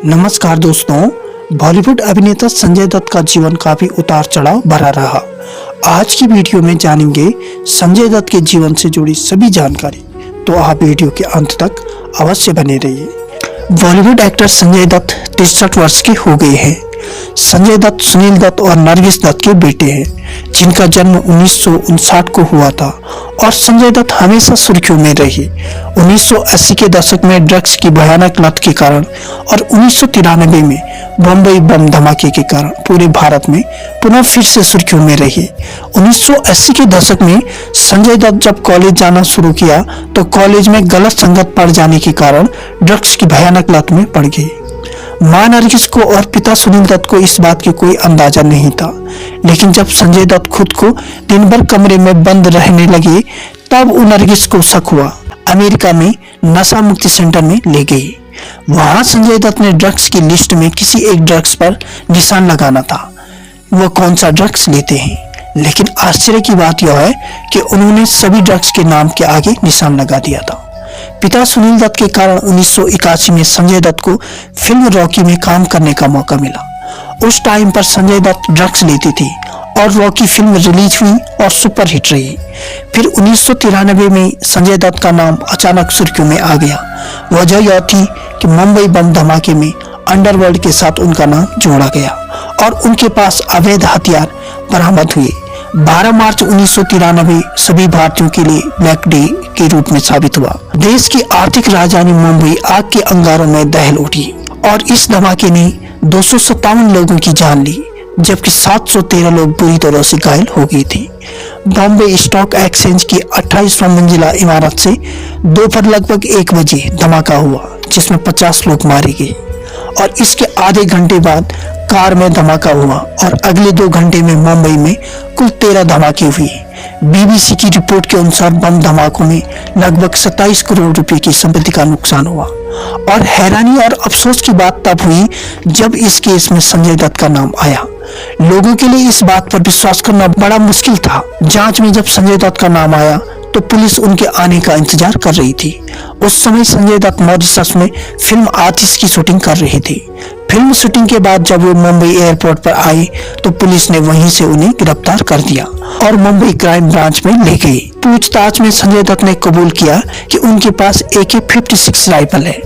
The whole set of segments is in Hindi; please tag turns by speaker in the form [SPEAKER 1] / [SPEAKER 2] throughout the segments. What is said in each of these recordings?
[SPEAKER 1] नमस्कार दोस्तों। बॉलीवुड अभिनेता संजय दत्त का जीवन काफी उतार चढ़ाव भरा रहा। आज की वीडियो में जानेंगे संजय दत्त के जीवन से जुड़ी सभी जानकारी, तो आप वीडियो के अंत तक अवश्य बने रहिए। बॉलीवुड एक्टर संजय दत्त 63 वर्ष के हो गए हैं। संजय दत्त सुनील दत्त और नरगिस दत्त के बेटे हैं, जिनका जन्म 1959 को हुआ था और संजय दत्त हमेशा सुर्खियों में रहे। 1980 के दशक में ड्रग्स की भयानक लत के कारण और 1993 में बम्बई बम धमाके के कारण पूरे भारत में पुनः फिर से सुर्खियों में रहे। 1980 के दशक में संजय दत्त जब कॉलेज जाना शुरू किया तो कॉलेज में गलत संगत पड़ जाने के कारण ड्रग्स की भयानक लत में पड़ गए। मां नरगिस को और पिता सुनील दत्त को इस बात की कोई अंदाजा नहीं था, लेकिन जब संजय दत्त खुद को दिन भर कमरे में बंद रहने लगे तब नरगिस को शक हुआ। अमेरिका में नशा मुक्ति सेंटर में ले गई। वहां संजय दत्त ने ड्रग्स की लिस्ट में किसी एक ड्रग्स पर निशान लगाना था, वो कौन सा ड्रग्स लेते हैं। लेकिन आश्चर्य की बात यह है कि उन्होंने सभी ड्रग्स के नाम के आगे निशान लगा दिया था। पिता सुनील दत्त के कारण 1981 में संजय दत्त को फिल्म रॉकी में काम करने का मौका मिला। उस टाइम पर संजय दत्त ड्रग्स लेती थी और रॉकी फिल्म रिलीज हुई और सुपरहिट रही। फिर 1993 में संजय दत्त का नाम अचानक सुर्खियों में आ गया। वजह यह थी कि मुंबई बम धमाके में अंडरवर्ल्ड के साथ उनका नाम जोड़ा गया और उनके पास अवैध हथियार बरामद हुए। 12 मार्च 1993 सभी भारतीयों के लिए ब्लैक डे के रूप में साबित हुआ। देश की आर्थिक राजधानी मुंबई आग के अंगारों में दहल उठी और इस धमाके ने 257 लोगों की जान ली, जबकि 713 लोग बुरी तरह से घायल हो गए थे। बॉम्बे स्टॉक एक्सचेंज की 28वां मंजिला इमारत से दोपहर लगभग 1 बजे धमाका हुआ, जिसमें 50 लोग मारे गए और इसके आधे घंटे बाद कार में धमाका हुआ और अगले 2 घंटे में मुंबई में कुल 13 धमाके हुए। बीबीसी की रिपोर्ट के अनुसार बम धमाकों में लगभग 27 करोड़ रुपए की संपत्ति का नुकसान हुआ। और हैरानी और अफसोस की बात तब हुई जब इस केस में संजय दत्त का नाम आया। लोगों के लिए इस बात पर विश्वास करना बड़ा मुश्किल था। जांच में जब संजय दत्त का नाम आया तो पुलिस उनके आने का इंतजार कर रही थी। उस समय संजय दत्त मॉरिशस में फिल्म आतिश की शूटिंग कर रहे थे। फिल्म शूटिंग के बाद जब वो मुंबई एयरपोर्ट पर आए तो पुलिस ने वहीं से उन्हें गिरफ्तार कर दिया और मुंबई क्राइम ब्रांच में ले गए। पूछताछ में संजय दत्त ने कबूल किया कि उनके पास AK-56 राइफल है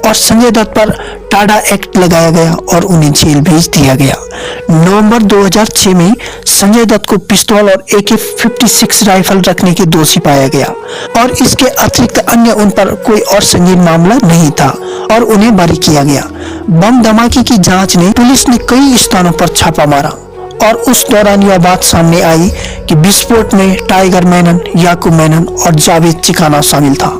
[SPEAKER 1] और संजय दत्त पर टाडा एक्ट लगाया गया और उन्हें जेल भेज दिया गया। नवंबर 2006 में संजय दत्त को पिस्तौल और AK-56 राइफल रखने के दोषी पाया गया और इसके अतिरिक्त अन्य उन पर कोई और संगीन मामला नहीं था और उन्हें बरी किया गया। बम धमाके की जांच ने पुलिस ने कई स्थानों पर छापा मारा और उस दौरान यह बात सामने आई कि विस्फोट में टाइगर मेनन, याकूब मेनन और जावेद चिकाना शामिल था।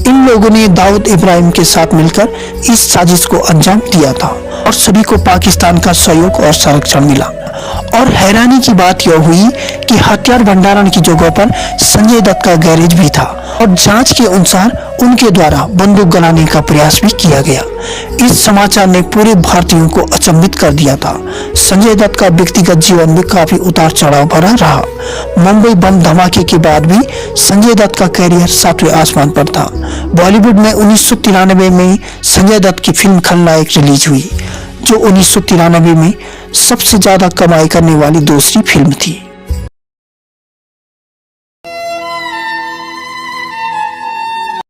[SPEAKER 1] इन लोगों ने दाऊद इब्राहिम के साथ मिलकर इस साजिश को अंजाम दिया था और सभी को पाकिस्तान का सहयोग और संरक्षण मिला। और हैरानी की बात यह हुई कि हथियार भंडारण की जगह पर संजय दत्त का गैरेज भी था और जांच के अनुसार उनके द्वारा बंदूक गलाने का प्रयास भी किया गया। इस समाचार ने पूरे भारतीयों को अचंभित कर दिया था। संजय दत्त का व्यक्तिगत जीवन में काफी उतार चढ़ाव भरा रहा। मुंबई बम धमाके के बाद भी संजय दत्त का कैरियर 7वें आसमान पर था। बॉलीवुड में 1993 में संजय दत्त की फिल्म खलनायक रिलीज हुई, जो 1993 में सबसे ज्यादा कमाई करने वाली दूसरी फिल्म थी।